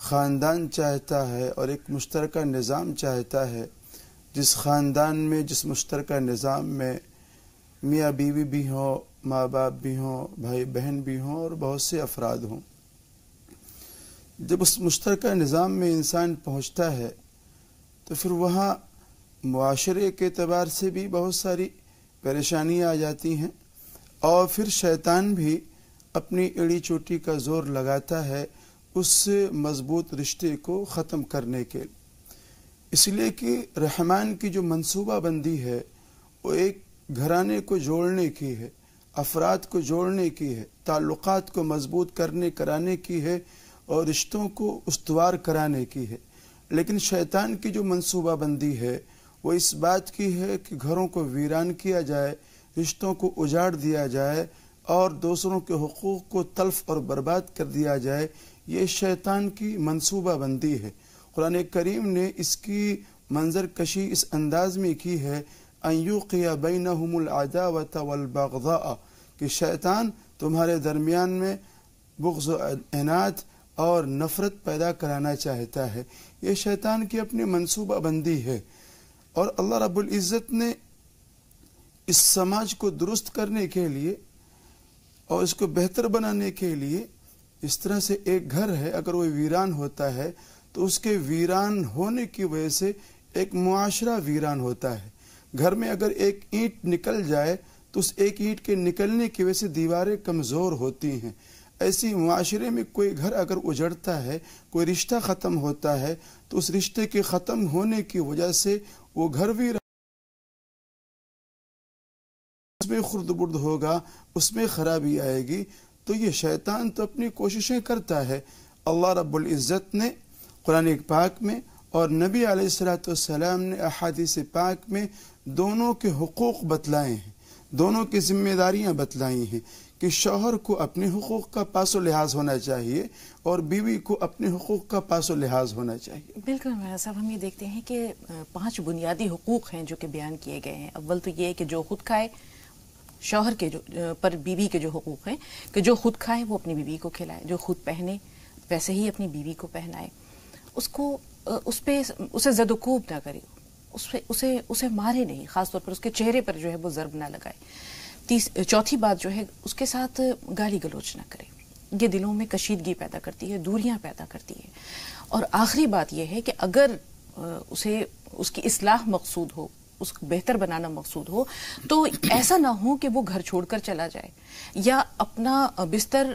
خاندان چاہتا ہے اور ایک مشترکہ نظام چاہتا ہے، جس خاندان میں، جس مشترکہ نظام میں میاں بیوی بھی ہوں، ماں باپ بھی ہوں، بھائی بہن بھی ہوں اور بہت سے افراد ہوں، جب اس مشترکہ نظام میں انسان پہنچتا ہے تو پھر وہاں معاشرے کے اعتبار سے بھی بہت ساری پریشانیاں آ جاتی ہیں، اور پھر شیطان بھی اپنی ایڑی چوٹی کا زور لگاتا ہے اس مضبوط رشتے کو ختم کرنے کے، اس لیے کہ رحمان کی جو منصوبہ بندی ہے وہ ایک گھرانے کو جوڑنے کی ہے، افراد کو جوڑنے کی ہے، تعلقات کو مضبوط کرانے کی ہے اور رشتوں کو استوار کرانے کی ہے، لیکن شیطان کی جو منصوبہ بندی ہے وہ اس بات کی ہے کہ گھروں کو ویران کیا جائے، رشتوں کو اجاڑ دیا جائے اور دوسروں کے حقوق کو تلف اور برباد کر دیا جائے۔ یہ شیطان کی منصوبہ بندی ہے۔ قرآن کریم نے اس کی منظر کشی اس انداز میں کی ہے، ان یوقی بینہم العداوۃ والبغضاء، کہ شیطان تمہارے درمیان میں بغض و عناد اور نفرت پیدا کرانا چاہتا ہے۔ یہ شیطان کی اپنی منصوبہ بندی ہے، اور اللہ رب العزت نے اس سماج کو درست کرنے کے لیے اور اس کو بہتر بنانے کے لیے، اس طرح سے ایک گھر ہے اگر وہ ویران ہوتا ہے تو اس کے ویران ہونے کی وجہ سے ایک معاشرہ ویران ہوتا ہے۔ گھر میں اگر ایک اینٹ نکل جائے تو اس ایک اینٹ کے نکلنے کی وجہ سے دیواریں کمزور ہوتی ہیں۔ ایسی معاشرے میں کوئی گھر اگر اجڑتا ہے، کوئی رشتہ ختم ہوتا ہے تو اس رشتے کے ختم ہونے کی وجہ سے وہ گھر ویران، اس میں خرد برد ہوگا، اس میں خرابی آئے گی۔ تو یہ شیطان تو اپنی کوششیں کرتا ہے۔ اللہ رب العزت نے قرآن پاک میں اور نبی علیہ السلام نے احادیث پاک میں دونوں کے حقوق بتلائے ہیں، دونوں کی ذمہ داریاں بتلائی ہیں کہ شوہر کو اپنے حقوق کا پاس و لحاظ ہونا چاہیے اور بیوی کو اپنے حقوق کا پاس و لحاظ ہونا چاہیے۔ بالکل مولانا صاحب، ہم یہ دیکھتے ہیں کہ 5 بنیادی حقوق ہیں جو کہ بیان کیے گئے ہیں۔ اول تو یہ ہے کہ جو خود کھائے، شوہر کے پر بیوی کے جو حقوق ہیں کہ جو خود کھائے وہ اپنی بیوی کو کھلائے، جو خود پہنے ویسے ہی اپنی بیوی کو پہنائے، اسے زد و کوب نہ کرے، اسے مارے نہیں، خاص طور پر اس کے چہرے پر جو ہے وہ ضرب نہ لگائے۔ چوتھی بات جو ہے اس کے ساتھ گالی گلوچ نہ کرے، یہ دلوں میں کشیدگی پیدا کرتی ہے، دوریاں پیدا کرتی ہے۔ اور آخری بات یہ ہے کہ اگر اس کی اصلاح مقصود ہو، اس کو بہتر بنانا مقصود ہو، تو ایسا نہ ہو کہ وہ گھر چھوڑ کر چلا جائے یا اپنا بستر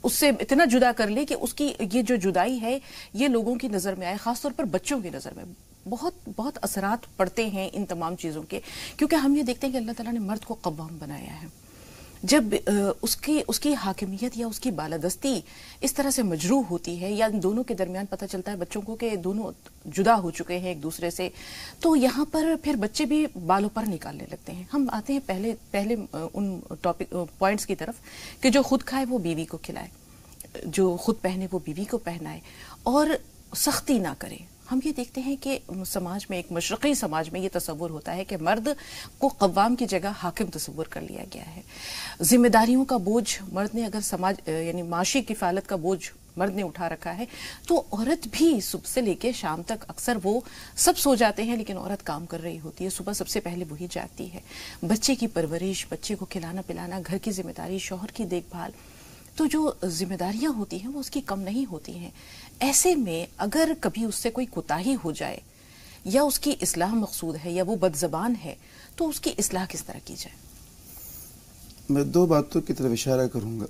اس سے اتنا جدا کر لے کہ اس کی یہ جو جدائی ہے یہ لوگوں کی نظر میں آئے، خاص طور پر بچوں کی نظر میں۔ بہت اثرات پڑتے ہیں ان تمام چیزوں کے، کیونکہ ہم یہ دیکھتے ہیں کہ اللہ تعالیٰ نے مرد کو قوام بنایا ہے۔ جب اس کی حاکمیت یا اس کی بالادستی اس طرح سے مجروح ہوتی ہے یا ان دونوں کے درمیان پتہ چلتا ہے بچوں کو کہ دونوں جدا ہو چکے ہیں ایک دوسرے سے، تو یہاں پر پھر بچے بھی بالوں پر نکالنے لگتے ہیں۔ ہم آتے ہیں پہلے ان پوائنٹس کی طرف کہ جو خود کھائے وہ بیوی کو کھلائے، جو خود پہنے وہ بیوی کو پہنائے اور سختی نہ کرے۔ ہم یہ دیکھتے ہیں کہ سماج میں، ایک مشرقی سماج میں یہ تصور ہوتا ہے کہ مرد کو قوام کی جگہ حاکم تصور کر لیا گیا ہے۔ ذمہ داریوں کا بوجھ مرد نے، اگر یعنی معاشی کفالت کا بوجھ مرد نے اٹھا رکھا ہے، تو عورت بھی صبح سے لے کے شام تک اکثر وہ سب سو جاتے ہیں لیکن عورت کام کر رہی ہوتی ہے، صبح سب سے پہلے وہی جاگتی ہے۔ بچے کی پرورش، بچے کو کھلانا پلانا، گھر کی ذمہ داری، شوہر کی دیکھ بھال، تو جو ذمہ داریاں ہوتی ہیں وہ اس کی کم نہیں ہوتی ہیں۔ ایسے میں اگر کبھی اس سے کوئی کوتاہی ہو جائے یا اس کی اصلاح مقصود ہے یا وہ بد زبان ہے تو اس کی اصلاح کس طرح کی جائے؟ میں 2 باتوں کی طرف اشارہ کروں گا۔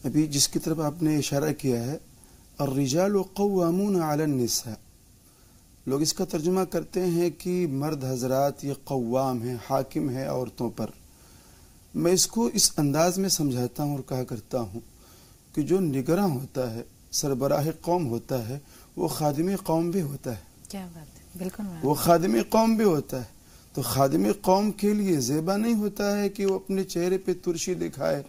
ابھی جس کی طرف آپ نے اشارہ کیا ہے، الرجال قوامون علی النساء، لوگ اس کا ترجمہ کرتے ہیں کہ مرد حضرات یہ قوام ہیں، حاکم ہیں عورتوں پر۔ میں اس کو اس انداز میں سمجھاتا ہوں اور کہا کرتا ہوں کہ جو نگراں ہوتا ہے، سربراہ قوم ہوتا ہے، وہ خادم قوم بھی ہوتا ہے۔ کیا بات ہے، بالکل وہ خادم قوم بھی ہوتا ہے۔ تو خادم قوم کے لیے زیبا نہیں ہوتا ہے کہ وہ اپنے چہرے پہ ترشی دکھائے،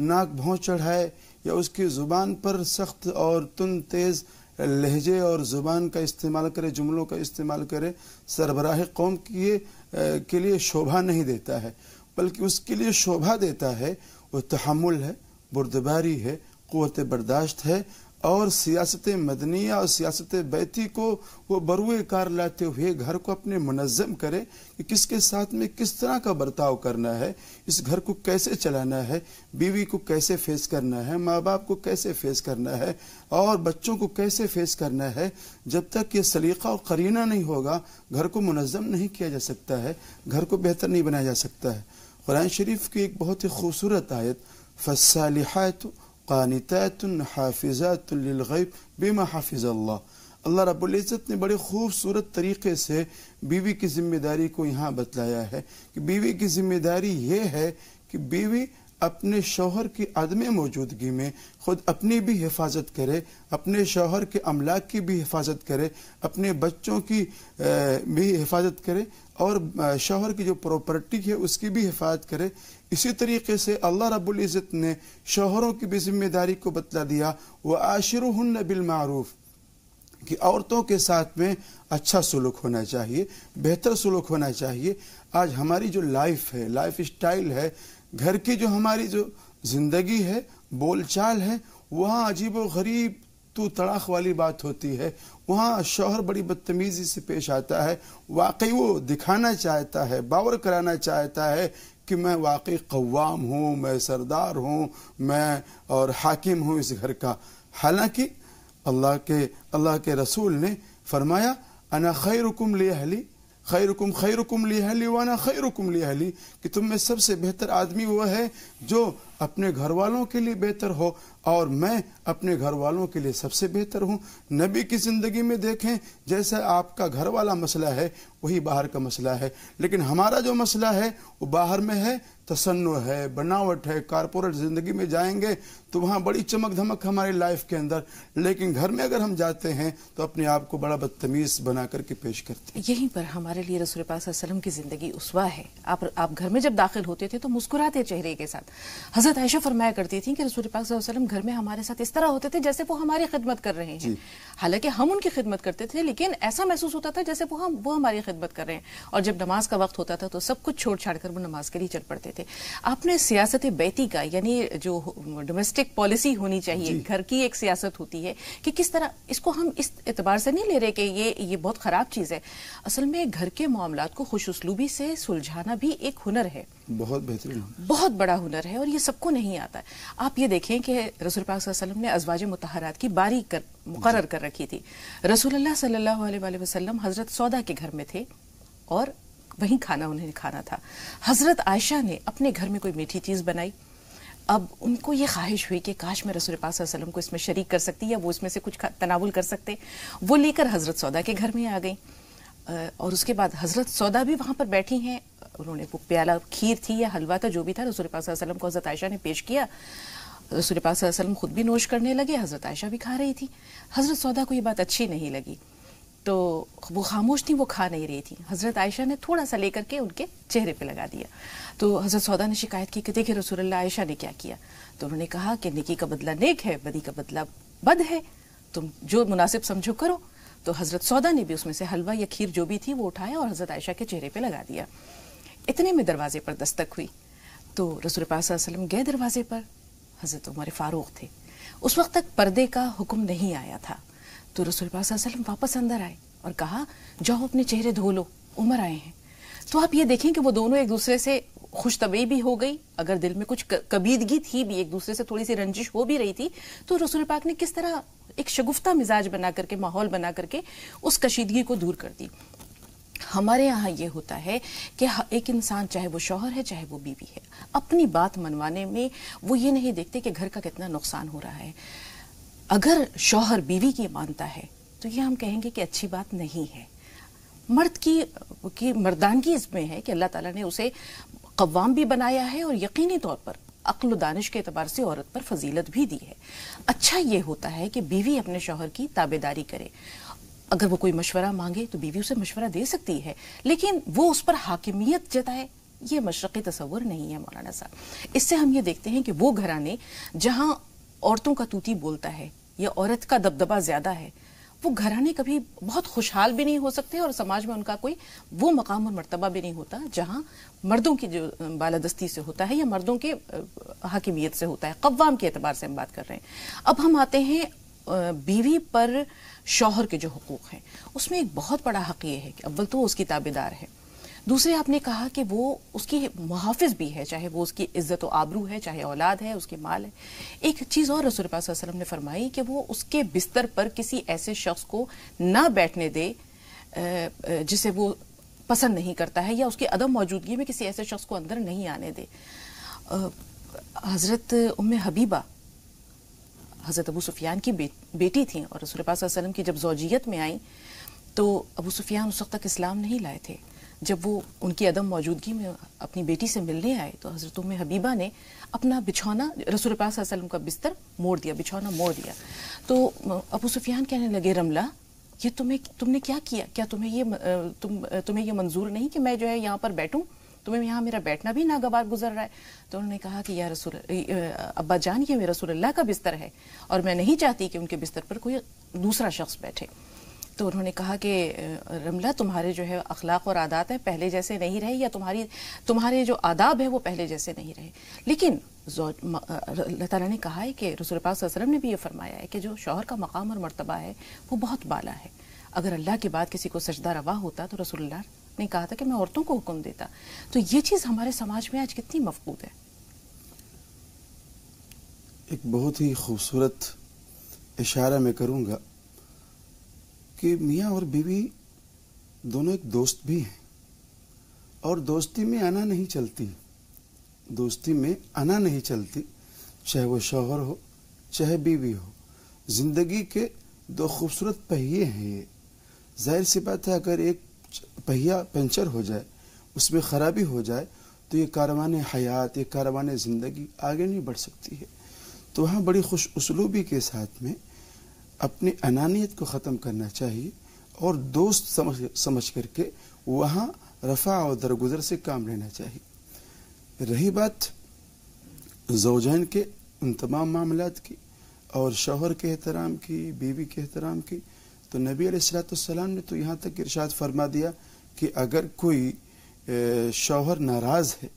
ناک بھوں چڑھائے یا اس کی زبان پر سخت اور تند تیز لہجے اور زبان کا استعمال کرے، جملوں کا استعمال کرے۔ سربراہ قوم کے لیے شوبھا نہیں دیتا ہے، بلکہ اس کے لیے شوبھا دیتا ہے وہ تحمل ہے، بردباری ہے، قوت برداشت ہے اور سیاست مدنیہ اور سیاست بیتی کو وہ بروئے کار لاتے ہوئے گھر کو اپنے منظم کرے کہ کس کے ساتھ میں کس طرح کا برتاؤ کرنا ہے، اس گھر کو کیسے چلانا ہے، بیوی کو کیسے فیس کرنا ہے، ماں باپ کو کیسے فیس کرنا ہے اور بچوں کو کیسے فیس کرنا ہے. جب تک یہ سلیقہ اور قرینہ نہیں ہوگا گھر کو منظم نہیں کیا جا سکتا ہے، گھر کو بہتر نہیں بنایا جا سکتا ہے. قرآن شریف کی ایک بہت ہی خوبصورت آیت فالصالحات قانتات حافظات للغیب بما حفظ اللہ، اللہ رب العزت نے بڑے خوبصورت طریقے سے بیوی کی ذمہ داری کو یہاں بتلایا ہے کہ بیوی کی ذمہ داری یہ ہے کہ بیوی اپنے شوہر کی عدم موجودگی میں خود اپنی بھی حفاظت کرے، اپنے شوہر کے املاک کی بھی حفاظت کرے، اپنے بچوں کی بھی حفاظت کرے اور شوہر کی جو پراپرٹی ہے اس کی بھی حفاظت کرے. اسی طریقے سے اللہ رب العزت نے شوہروں کی بھی ذمہ داری کو بتلا دیا وَعَاشِرُهُنَّ بِالْمَعْرُوفِ کہ عورتوں کے ساتھ میں اچھا سلوک ہونا چاہیے، بہتر سلوک ہونا چاہیے. آج ہماری جو لائف ہے، لائف سٹائل ہے، گھر کی جو ہماری جو زندگی ہے، بول چال ہے، وہاں عجیب و غریب تو تڑاخ والی بات ہوتی ہے. وہاں شوہر بڑی بدتمیزی سے پیش آتا ہے، واقعی وہ دکھانا چاہتا ہے، باور کرانا چاہتا ہے کہ میں واقعی قوام ہوں، میں سردار ہوں، میں اور حاکم ہوں اس گھر کا. حالانکہ اللہ کے رسول نے فرمایا انا خیرکم لاہلی خیرکم خیرکم لاہلی وانا خیرکم لاہلی کہ تم میں سب سے بہتر آدمی وہ ہے جو اپنے گھر والوں کے لیے بہتر ہو اور میں اپنے گھر والوں کے لیے سب سے بہتر ہوں. نبی کی زندگی میں دیکھیں جیسا آپ کا گھر والا مسئلہ ہے وہی باہر کا مسئلہ ہے، لیکن ہمارا جو مسئلہ ہے وہ باہر میں ہے، تصنع ہے، بناوٹ ہے. کارپوریٹ زندگی میں جائیں گے تو وہاں بڑی چمک دھمک ہماری لائف کے اندر، لیکن گھر میں اگر ہم جاتے ہیں تو اپنے آپ کو بڑا بدتمیز بنا کر کے پیش کرتے ہیں. یہیں پر ہمارے لیے رسول پاک صلی اللہ علیہ وسلم کی زندگی اسوہ ہے. آپ گھر میں جب داخل ہوتے تھے تو مسکراتے چہرے کے ساتھ. حضرت عائشہ فرمایا کرتی تھیں کہ رسول پاک صلی اللہ علیہ وسلم گھر میں ہمارے ساتھ اس طرح ہوتے تھے جیسے وہ ہماری خدمت کر رہے ہیں. حالانکہ ہم ان کی خدمت کرتے تھے لیکن ایسا محسوس ہوتا تھا جیسے وہ ہماری خدمت کر رہے ہیں. اور جب نماز کا وقت ہوتا تھا تو سب کچھ چھوڑ چھاڑ کر وہ نماز کے لیے چل پڑتے تھے. آپ نے سیاست بیتی کا یعنی جو ڈومیسٹک پالیسی ہونی چاہیے، گھر کی ایک سیاست ہوتی ہے کہ کس طرح اس کو ہم اس اعتبار سے نہیں لے رہے کہ یہ بہت خراب چیز ہے. اصل میں گھر کے معاملات کو خوش اسلوبی سے سلجھانا بھی ایک ہنر ہے، بہت بہترین، بہت بڑا ہنر ہے اور یہ سب کو نہیں آتا ہے. آپ یہ دیکھیں کہ رسول پاک صلی اللہ علیہ وسلم نے ازواج مطہرات کی باری مقرر کر رکھی تھی. رسول اللہ صلی اللہ علیہ وآلہ وسلم حضرت سودا کے گھر میں تھے اور وہیں کھانا انہیں کھانا تھا. حضرت عائشہ نے اپنے گھر میں کوئی میٹھی چیز بنائی. اب ان کو یہ خواہش ہوئی کہ کاش میں رسول پاک صلی اللہ علیہ وسلم کو اس میں شریک کر سکتی یا وہ اس میں سے کچھ تناول کر سکتے. وہ لے کر حضرت سودا کے گھر میں آ گئیں اور اس کے بعد حضرت سودا بھی وہاں پر بیٹھی ہیں. انہوں نے وہ پیالہ کھیر تھی یا حلوہ تھا جو بھی تھا رسول پاک صلی اللہ علیہ وسلم کو حضرت عائشہ نے پیش کیا. رسول پاک صلی اللہ علیہ وسلم خود بھی نوش کرنے لگے، حضرت عائشہ بھی کھا رہی تھی. حضرت سودا کو یہ بات اچھی نہیں لگی تو وہ خاموش تھی، وہ کھا نہیں رہی تھی. حضرت عائشہ نے تھوڑا سا لے کر کے ان کے چہرے پہ لگا دیا تو حضرت سودا نے شکایت کی کہ دیکھیں رسول اللہ عائشہ نے کیا کیا. تو انہوں نے کہا کہ نیکی کا بدلہ نیک ہے، بدی کا بدلہ بد ہے، تم جو مناسب سمجھو کرو. تو حضرت سودا نے بھی اس میں سے حلوہ یا کھیر جو بھی تھی وہ اٹھایا اور حضرت عائشہ کے چہرے پہ لگا دیا. اتنے میں دروازے پر دستک ہوئی تو رسول پاک صلی اللہ علیہ وسلم گئے دروازے پر. حضرت عمر فاروق تھے. اس وقت تک پردے کا حکم نہیں آیا تھا تو رسول پاک صلی اللہ علیہ وسلم واپس اندر آئے اور کہا جاؤ اپنے چہرے دھو لو، عمر آئے ہیں. تو آپ یہ دیکھیں کہ وہ دونوں ایک دوسرے سے خوش طبعی بھی ہو گئی، اگر دل میں کچھ کبیدگی تھی بھی، ایک دوسرے سے تھوڑی سی رنجش ہو بھی رہی تھی تو رسول پاک نے کس طرح ایک شگفتہ مزاج بنا کر کے، ماحول بنا کر کے اس کشیدگی کو دور کر دی. ہمارے یہاں یہ ہوتا ہے کہ ایک انسان چاہے وہ شوہر ہے چاہے وہ بیوی ہے، اپنی بات منوانے میں وہ یہ نہیں دیکھتے کہ گھر کا کتنا نقصان ہو رہا ہے. اگر شوہر بیوی کی مانتا ہے تو یہ ہم کہیں گے کہ اچھی بات نہیں ہے. مرد کی مردانگی اس میں ہے کہ اللہ تعالیٰ نے اسے قوام بھی بنایا ہے اور یقینی طور پر عقل و دانش کے اعتبار سے عورت پر فضیلت بھی دی ہے. اچھا یہ ہوتا ہے کہ بیوی اپنے شوہر کی تابعداری کرے. اگر وہ کوئی مشورہ مانگے تو بیوی اسے مشورہ دے سکتی ہے لیکن وہ اس پر حاکمیت جتائے، یہ مشرقی تصور نہیں ہے مولانا صاحب. اس سے ہم یہ دیکھتے ہیں کہ وہ گھرانے جہاں عورتوں کا طوطی بولتا ہے یا عورت کا دبدبہ زیادہ ہے، وہ گھرانے کبھی بہت خوشحال بھی نہیں ہو سکتے اور سماج میں ان کا کوئی وہ مقام اور مرتبہ بھی نہیں ہوتا جہاں مردوں کی جو بالادستی سے ہوتا ہے یا مردوں کے حاکمیت سے ہوتا ہے. قوام کے اعتبار سے ہم بات کر رہے ہیں. اب ہم آتے ہیں بیوی پر شوہر کے جو حقوق ہیں اس میں ایک بہت بڑا حق یہ ہے کہ اول تو اس کی تابعدار ہے، دوسرے آپ نے کہا کہ وہ اس کی محافظ بھی ہے، چاہے وہ اس کی عزت و آبرو ہے، چاہے اولاد ہے، اس کی مال ہے۔ ایک چیز اور رسول پاک صلی اللہ علیہ وسلم نے فرمائی کہ وہ اس کے بستر پر کسی ایسے شخص کو نہ بیٹھنے دے جسے وہ پسند نہیں کرتا ہے، یا اس کی عدم موجودگی میں کسی ایسے شخص کو اندر نہیں آنے دے۔ حضرت ام حبیبہ حضرت ابو سفیان کی بیٹی تھیں، اور رسول پاک صلی اللہ علیہ وسلم کی جب زوجیت میں آئیں تو ابو سفیان اس وقت تک اسلام نہیں لائے تھے۔ جب وہ ان کی عدم موجودگی میں اپنی بیٹی سے ملنے آئے تو حضرت ام حبیبہ نے اپنا بچھونا، رسول پاک صلی اللہ علیہ وسلم کا بستر موڑ دیا، بچھونا موڑ دیا۔ تو ابو سفیان کہنے لگے رملہ یہ تم نے کیا کیا؟ کیا تمہیں یہ منظور نہیں کہ میں جو ہے یہاں پر بیٹھوں؟ تمہیں یہاں میرا بیٹھنا بھی ناگوار گزر رہا ہے۔ تو انہوں نے کہا کہ یا رسول ابا جان یہ رسول اللہ کا بستر ہے اور میں نہیں چاہتی کہ ان کے بستر پر کوئی دوسرا شخص بیٹھے۔ تو انہوں نے کہا کہ رملہ تمہارے جو ہے اخلاق اور عادات ہیں پہلے جیسے نہیں رہے، یا تمہارے جو آداب ہیں وہ پہلے جیسے نہیں رہے، لیکن اللہ تعالیٰ نے کہا ہے کہ رسول پاک صلی اللہ علیہ وسلم نے بھی یہ فرمایا ہے کہ جو شوہر کا مقام اور مرتبہ ہے وہ بہت بالا ہے۔ اگر اللہ کے بعد کسی کو سجدہ روا ہوتا تو رسول اللہ نے کہا تھا کہ میں عورتوں کو حکم دیتا۔ تو یہ چیز ہمارے سماج میں آج کتنی مفقود ہے۔ ایک بہت ہی خوبصورت اشارہ میں کروں گا کہ میاں اور بیوی دونوں ایک دوست بھی ہیں، اور دوستی میں انا نہیں چلتی، دوستی میں انا نہیں چلتی، چاہے وہ شوہر ہو چاہے بیوی ہو۔ زندگی کے دو خوبصورت پہیے ہیں یہ۔ ظاہر سی بات ہے اگر ایک پہیا پنچر ہو جائے، اس میں خرابی ہو جائے تو یہ کاروان حیات، یہ کاروان زندگی آگے نہیں بڑھ سکتی ہے۔ تو وہاں بڑی خوش اسلوبی کے ساتھ میں اپنی انانیت کو ختم کرنا چاہیے اور دوست سمجھ کر کے وہاں رفع و درگزر سے کام لینا چاہیے۔ رہی بات زوجین کے ان تمام معاملات کی اور شوہر کے احترام کی، بیوی کے احترام کی، تو نبی علیہ السلام نے تو یہاں تک ارشاد فرما دیا کہ اگر کوئی شوہر ناراض ہے،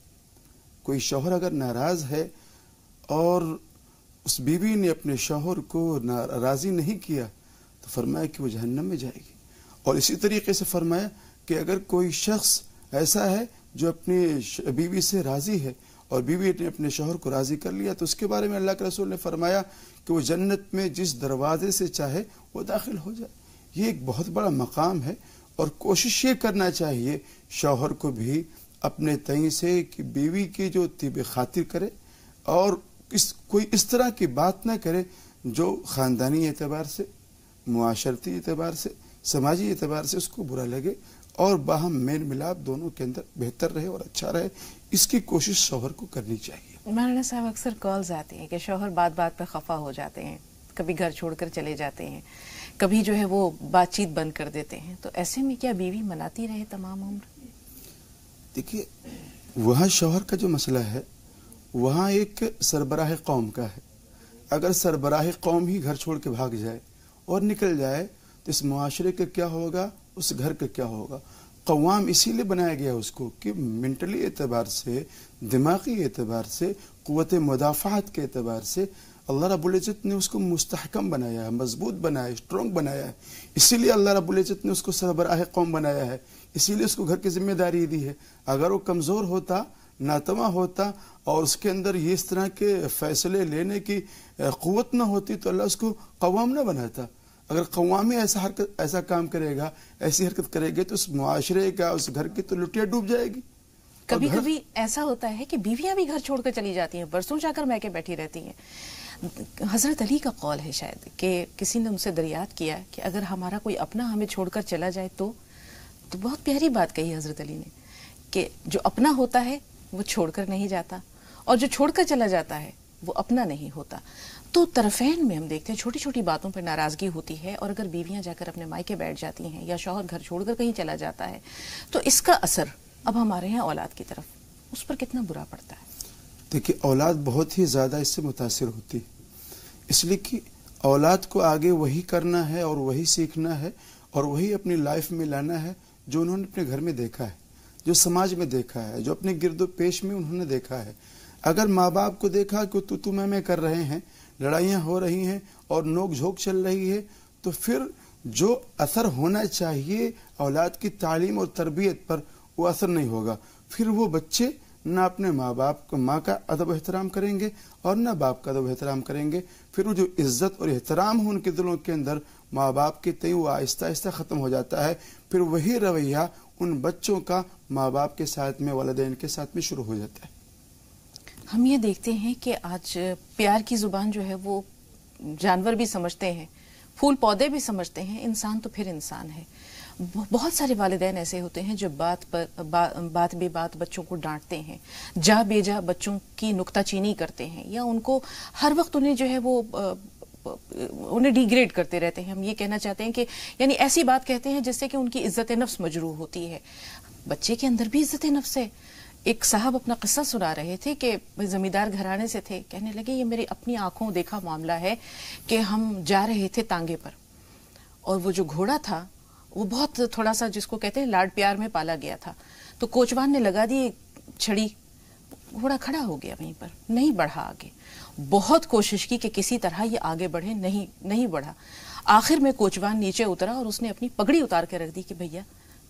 کوئی شوہر اگر ناراض ہے اور اس بیوی نے اپنے شوہر کو راضی نہیں کیا تو فرمایا کہ وہ جہنم میں جائے گی۔ اور اسی طریقے سے فرمایا کہ اگر کوئی شخص ایسا ہے جو اپنی بیوی سے راضی ہے اور بیوی نے اپنے شوہر کو راضی کر لیا تو اس کے بارے میں اللہ کے رسول نے فرمایا کہ وہ جنت میں جس دروازے سے چاہے وہ داخل ہو جائے۔ یہ ایک بہت بڑا مقام ہے، اور کوشش یہ کرنا چاہیے شوہر کو بھی اپنے تئیں سے کہ بیوی کی جو طیب خاطر کرے اور کوئی اس طرح کی بات نہ کرے جو خاندانی اعتبار سے، معاشرتی اعتبار سے، سماجی اعتبار سے اس کو برا لگے، اور باہم میل ملاپ دونوں کے اندر بہتر رہے اور اچھا رہے۔ اس کی کوشش شوہر کو کرنی چاہیے۔ مولانا صاحب اکثر کالز آتی ہیں کہ شوہر بات بات پہ خفا ہو جاتے ہیں، کبھی گھر چھوڑ کر چلے جاتے ہیں، کبھی جو ہے وہ بات چیت بند کر دیتے ہیں، تو ایسے میں کیا بیوی مناتی رہے تمام عمر؟ دیکھیے وہاں شوہر کا جو مسئلہ ہے وہاں ایک سربراہ قوم کا ہے۔ اگر سربراہ قوم ہی گھر چھوڑ کے بھاگ جائے اور نکل جائے تو اس معاشرے کا کیا ہوگا، اس گھر کا کیا ہوگا؟ قوام اسی لیے بنایا گیا اس کو کہ منٹلی اعتبار سے، دماغی اعتبار سے، قوت مدافعت کے اعتبار سے اللہ رب العزت نے اس کو مستحکم بنایا ہے، مضبوط بنایا ہے، اسٹرانگ بنایا ہے۔ اسی لیے اللہ رب العزت نے اس کو سربراہ قوم بنایا ہے، اسی لیے اس کو گھر کی ذمہ داری دی ہے۔ اگر وہ کمزور ہوتا، ناتواں ہوتا اور اس کے اندر یہ اس طرح کے فیصلے لینے کی قوت نہ ہوتی تو اللہ اس کو قوام نہ بناتا۔ اگر قوامی ایسا کام کرے گا، ایسی حرکت کرے گا تو اس معاشرے کا، اس گھر کی تو لٹیا ڈوب جائے گی۔ کبھی کبھی ایسا ہوتا ہے کہ بیویاں بھی گھر چھوڑ کر چلی جاتی ہیں، برسوں جا کر میکے بیٹھی رہتی ہیں۔ حضرت علی کا قول ہے شاید کہ کسی نے ان سے دریافت کیا کہ اگر ہمارا کوئی اپنا ہمیں چھوڑ کر چلا جائے تو بہت پیاری بات کہی حضرت علی نے کہ جو اپنا ہوتا ہے وہ چھوڑ کر نہیں جاتا، اور جو چھوڑ کر چلا جاتا ہے وہ اپنا نہیں ہوتا۔ تو طرفین میں ہم دیکھتے ہیں چھوٹی چھوٹی باتوں پر ناراضگی ہوتی ہے، اور اگر بیویاں جا کر اپنے مائکے بیٹھ جاتی ہیں یا شوہر گھر چھوڑ کر کہیں چلا جاتا ہے تو اس کا اثر اب ہمارے ہیں اولاد کی طرف، اس پر کتنا برا پڑتا ہے؟ دیکھیے اولاد بہت ہی زیادہ اس سے متاثر ہوتی ہے، اس لیے کہ اولاد کو آگے وہی کرنا ہے اور وہی سیکھنا ہے اور وہی اپنی لائف میں لانا ہے جو انہوں نے اپنے گھر میں دیکھا ہے، جو سماج میں دیکھا ہے، جو اپنے گرد و پیش میں انہوں نے دیکھا ہے۔ اگر ماں باپ کو دیکھا کہ تو میں کر رہے ہیں لڑائیاں ہو رہی ہیں اور نوک جھوک چل رہی ہے، تو پھر جو اثر ہونا چاہیے اولاد کی تعلیم اور تربیت پر وہ اثر نہیں ہوگا. پھر وہ بچے نہ اپنے ماں کا ادب و احترام کریں گے اور نہ باپ کا ادب و احترام کریں گے. پھر وہ جو عزت اور احترام ہو ان کے دلوں کے اندر ماں باپ کے تئیں وہ آہستہ آہستہ ختم ہو جاتا ہے. پھر وہی رویہ ان بچوں کا ماں باپ کے ساتھ میں، والدین کے ساتھ میں شروع ہو جاتا ہے. ہم یہ دیکھتے ہیں کہ آج پیار کی زبان جو ہے وہ جانور بھی سمجھتے ہیں، پھول پودے بھی سمجھتے ہیں، انسان تو پھر انسان ہے. بہت سارے والدین ایسے ہوتے ہیں جو بات بے بات بچوں کو ڈانٹتے ہیں، جا بے جا بچوں کی نکتہ چینی کرتے ہیں، یا ان کو ہر وقت انہیں جو ہے وہ انہیں ڈیگریڈ کرتے رہتے ہیں. ہم یہ کہنا چاہتے ہیں کہ یعنی ایسی بات کہتے ہیں جس سے کہ ان کی عزت نفس مجروح ہوتی ہے. بچے کے اندر بھی عزت نفس ہے. ایک صاحب اپنا قصہ سنا رہے تھے کہ زمیندار گھرانے سے تھے، کہنے لگے یہ میری اپنی آنکھوں دیکھا معاملہ ہے کہ ہم جا رہے تھے تانگے پر، اور وہ جو گھوڑا تھا وہ بہت تھوڑا سا جس کو کہتے ہیں لاڈ پیار میں پالا گیا تھا. تو کوچوان نے لگا دی چھڑی، گھوڑا کھڑا ہو گیا وہیں پر، نہیں بڑھا آگے. بہت کوشش کی کہ کسی طرح یہ آگے بڑھے، نہیں بڑھا. آخر میں کوچوان نیچے اترا اور اس نے اپنی پگڑی اتار کے رکھ دی کہ بھیا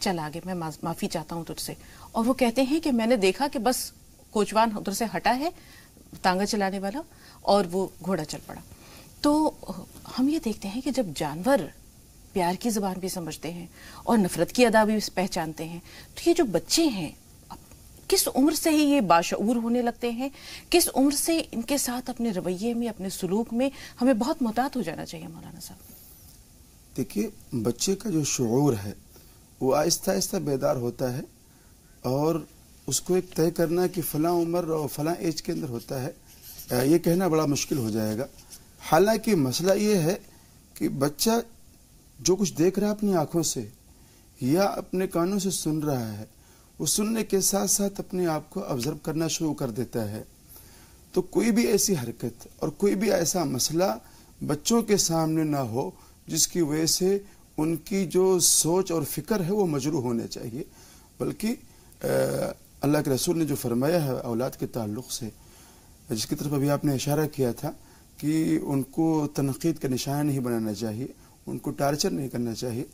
چل آگے، میں معافی چاہتا ہوں تجھ سے. اور وہ کہتے ہیں کہ میں نے دیکھا کہ بس کوچوان ادھر سے ہٹا ہے تانگا چلانے والا، اور وہ گھوڑا چل پڑا. تو ہم یہ دیکھتے ہیں کہ جب جانور پیار کی زبان بھی سمجھتے ہیں اور نفرت کی ادا بھی پہچانتے ہیں، تو یہ جو بچے ہیں کس عمر سے ہی یہ باشعور ہونے لگتے ہیں؟ کس عمر سے ان کے ساتھ اپنے رویے میں، اپنے سلوک میں ہمیں بہت محتاط ہو جانا چاہیے مولانا صاحب؟ دیکھیے، بچے کا جو شعور ہے وہ آہستہ آہستہ بیدار ہوتا ہے، اور اس کو ایک طے کرنا کہ فلاں عمر اور فلاں ایج کے اندر ہوتا ہے، یہ کہنا بڑا مشکل ہو جائے گا. حالانکہ مسئلہ یہ ہے کہ بچہ جو کچھ دیکھ رہا ہے اپنی آنکھوں سے یا اپنے کانوں سے سن رہا ہے، وہ سننے کے ساتھ ساتھ اپنے آپ کو آبزرو کرنا شروع کر دیتا ہے. تو کوئی بھی ایسی حرکت اور کوئی بھی ایسا مسئلہ بچوں کے سامنے نہ ہو جس کی وجہ سے ان کی جو سوچ اور فکر ہے وہ مجروح ہونے چاہیے. بلکہ اللہ کے رسول نے جو فرمایا ہے اولاد کے تعلق سے، جس کی طرف ابھی آپ نے اشارہ کیا تھا کہ ان کو تنقید کا نشانہ نہیں بنانا چاہیے، ان کو ٹارچر نہیں کرنا چاہیے.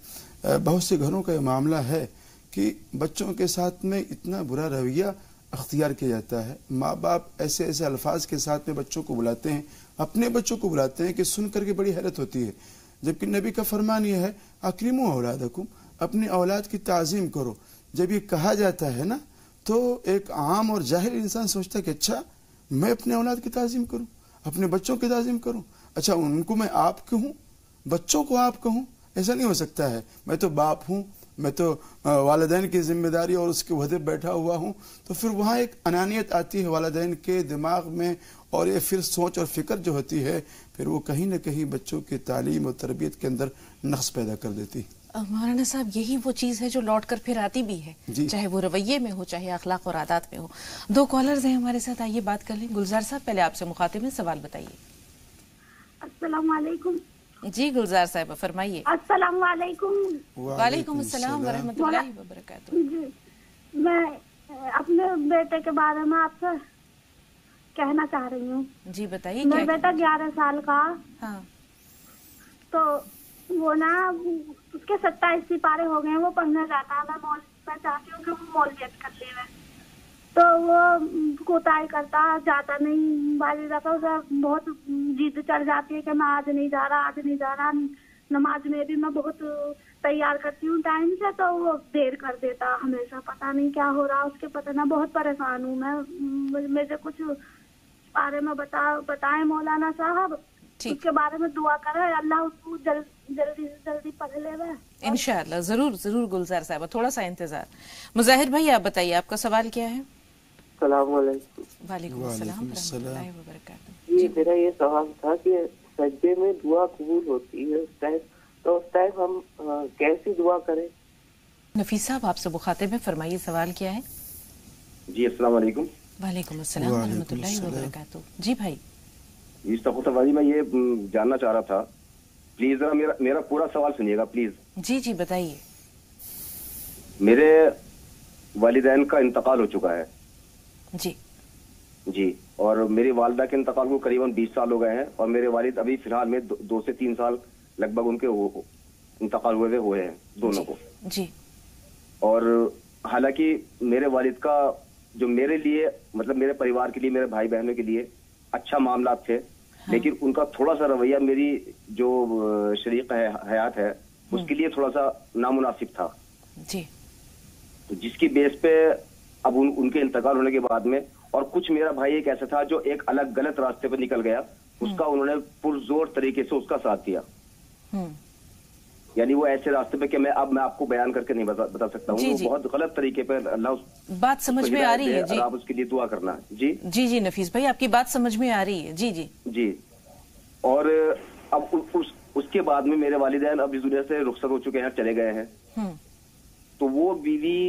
بہت سے گھروں کا یہ معاملہ ہے کہ بچوں کے ساتھ میں اتنا برا رویہ اختیار کیا جاتا ہے. ماں باپ ایسے ایسے الفاظ کے ساتھ میں بچوں کو بلاتے ہیں، اپنے بچوں کو بلاتے ہیں کہ سن کر کے بڑی حیرت ہوتی ہے. جبکہ نبی کا فرمان یہ ہے اکرموا اولادکم، اپنی اولاد کی تعظیم کرو. جب یہ کہا جاتا ہے نا تو ایک عام اور جاہل انسان سوچتا ہے کہ اچھا میں اپنے اولاد کی تعظیم کروں، اپنے بچوں کی تعظیم کروں، اچھا ان کو میں آپ کہوں، بچوں کو آپ کہوں؟ ایسا نہیں ہو سکتا ہے. میں تو باپ ہوں، میں تو والدین کی ذمہ داری اور اس کے عہدے بیٹھا ہوا ہوں. تو پھر وہاں ایک انانیت آتی ہے والدین کے دماغ میں، اور یہ پھر سوچ اور فکر جو ہوتی ہے پھر وہ کہیں نہ کہیں بچوں کی تعلیم اور تربیت کے اندر نقص پیدا کر دیتی. مولانا صاحب یہی وہ چیز ہے جو لوٹ کر پھر آتی بھی ہے، چاہے وہ رویے میں ہو، چاہے اخلاق اور عادات میں ہو. 2 کالرز ہیں ہمارے ساتھ، آئیے بات کر لیں. گلزار صاحب پہلے آپ سے مخاطب ہیں، سوال بتائیے. السلام علیکم. جی گلزار صاحب فرمائیے. السلام علیکم. وعلیکم السلام ورحمۃ اللہ وبرکاتہ. جی میں اپنے بیٹے کے بارے میں آپ سے کہنا چاہ رہی ہوں. جی بتائیے. میرا بیٹا 11 سال کا. ہاں. تو وہ نا اس کے 27 سپارے ہو گئے ہیں، وہ پڑھنے جاتا ہے. میں چاہتی ہوں کہ وہ مولویت کر لے. تو وہ کوتاہی کرتا، جاتا نہیں. بالی دفعہ اسے بہت ضد چڑھ جاتی ہے کہ میں آج نہیں جا رہا. نماز میں بھی میں بہت تیار کرتی ہوں ٹائم سے، تو وہ دیر کر دیتا ہمیشہ. پتہ نہیں کیا ہو رہا اس کے، پتہ نہ. بہت پریشان ہوں میں. مجھے کچھ بارے میں بتائیں مولانا صاحب. اس کے بارے میں دعا کرے اللہ اس کو جلدی سے جلدی پڑھ لے. انشاءاللہ ضرور گلزار صاحبہ، تھوڑا سا انتظار. مظاہر بھائی آپ بتائیے، آپ کا سوال کیا ہے؟ السلام علیکم. وعلیکم السلام ورحمۃ اللہ وبرکاتہ. جی میرا یہ سوال تھا کہ سجدے میں دعا قبول ہوتی ہے اس ٹائم ہم کیسی دعا کریں؟ نفیس صاحب آپ سے مخاطب ہے، فرمائیے سوال کیا ہے؟ جی السلام علیکم. وعلیکم السلام ورحمۃ اللہ وبرکاتہ. جی بھائی. جی سقط بھائی، میں یہ جاننا چاہ رہا تھا، پلیز ذرا میرا پورا سوال سنیے گا پلیز. جی بتائیے. میرے والدین کا انتقال ہو چکا ہے. جی. جی، اور میری والدہ کے انتقال کو قریباً 20 سال ہو گئے ہیں، اور میرے والد ابھی فی الحال میں 2 سے 3 سال لگ بھگ ان کے انتقال ہوئے ہیں دونوں کو. جی. اور حالانکہ میرے والد کا جو میرے لیے مطلب میرے پریوار کے لیے، میرے بھائی بہنوں کے لیے اچھا معاملات تھے، لیکن ان کا تھوڑا سا رویہ میری جو شریک حیات ہے اس کے لیے تھوڑا سا نامناسب تھا. جی. تو جس کی بیس پہ اب ان کے انتقال ہونے کے بعد میں، اور کچھ میرا بھائی ایک ایسا تھا جو ایک الگ غلط راستے پہ نکل گیا، اس کا انہوں نے پرزور طریقے سے اس کا ساتھ دیا. یعنی وہ ایسے راستے پہ کہ میں آپ کو بیان کر کے نہیں بتا سکتا ہوں. وہ بہت غلط طریقے پہ، اللہ بات سمجھ میں آ رہی ہے. جی. آپ اس کے لیے دعا کرنا. جی جی جی نفیس بھائی آپ کی بات سمجھ میں آ رہی ہے. جی جی جی. اور اب اس کے بعد میں میرے والدین اب اس دنیا سے رخصت ہو چکے ہیں، چلے گئے ہیں. تو وہ بیوی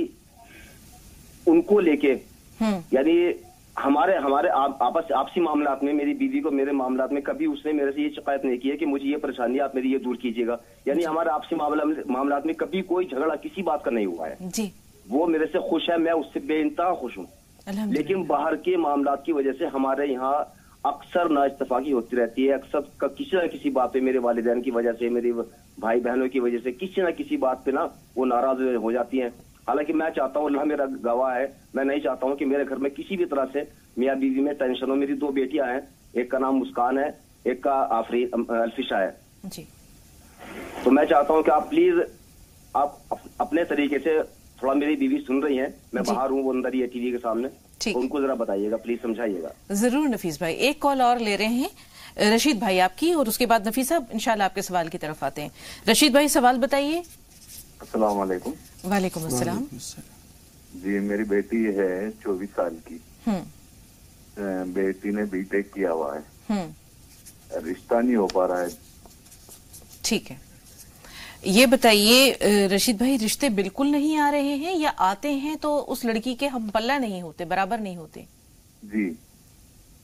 ان کو لے کے، یعنی ہمارے آپسی معاملات میں، میری بیوی کو میرے معاملات میں کبھی اس نے میرے سے یہ شکایت نہیں کی ہے کہ مجھے یہ پریشانی ہے، آپ میری یہ دور کیجیے گا. یعنی ہمارے آپسی معاملات میں کبھی کوئی جھگڑا کسی بات کا نہیں ہوا ہے. جی. وہ میرے سے خوش ہے، میں اس سے بے انتہا خوش ہوں. لیکن باہر کے معاملات کی وجہ سے ہمارے یہاں اکثر نااتفاقی ہوتی رہتی ہے. اکثر کسی نہ کسی بات پہ، میرے والدین کی وجہ سے، میرے بھائی بہنوں کی وجہ سے کسی نہ کسی بات پہ نا وہ ناراض ہو جاتی ہیں. حالانکہ میں چاہتا ہوں، اللہ میرا گواہ ہے، میں نہیں چاہتا ہوں کہ میرے گھر میں کسی بھی طرح سے میاں بیوی میں ٹینشن ہو. میری 2 بیٹیاں ہیں، ایک کا نام مسکان ہے، ایک کا الفشا ہے. جی. تو میں چاہتا ہوں کہ آپ پلیز آپ اپنے طریقے سے، تھوڑا میری بیوی سن رہی ہیں، میں باہر ہوں، وہ اندر ہی ہے ٹی وی کے سامنے، ان کو ذرا بتائیے گا، پلیز سمجھائیے گا. ضرور نفیس بھائی. ایک کال اور لے رہے ہیں رشید بھائی آپ کی، اور اس کے بعد نفیس صاحب انشاءاللہ آپ کے سوال کی طرف آتے ہیں. رشید بھائی سوال بتائیے. السلام علیکم. وعلیکم السلام. جی میری بیٹی ہے 24 سال کی. بیٹی نے بی ٹیک کیا ہوا ہے، رشتہ نہیں ہو پا رہا ہے. ٹھیک ہے. یہ بتائیے رشید بھائی، رشتے بالکل نہیں آ رہے ہیں یا آتے ہیں تو اس لڑکی کے ہم پلہ نہیں ہوتے، برابر نہیں ہوتے؟ جی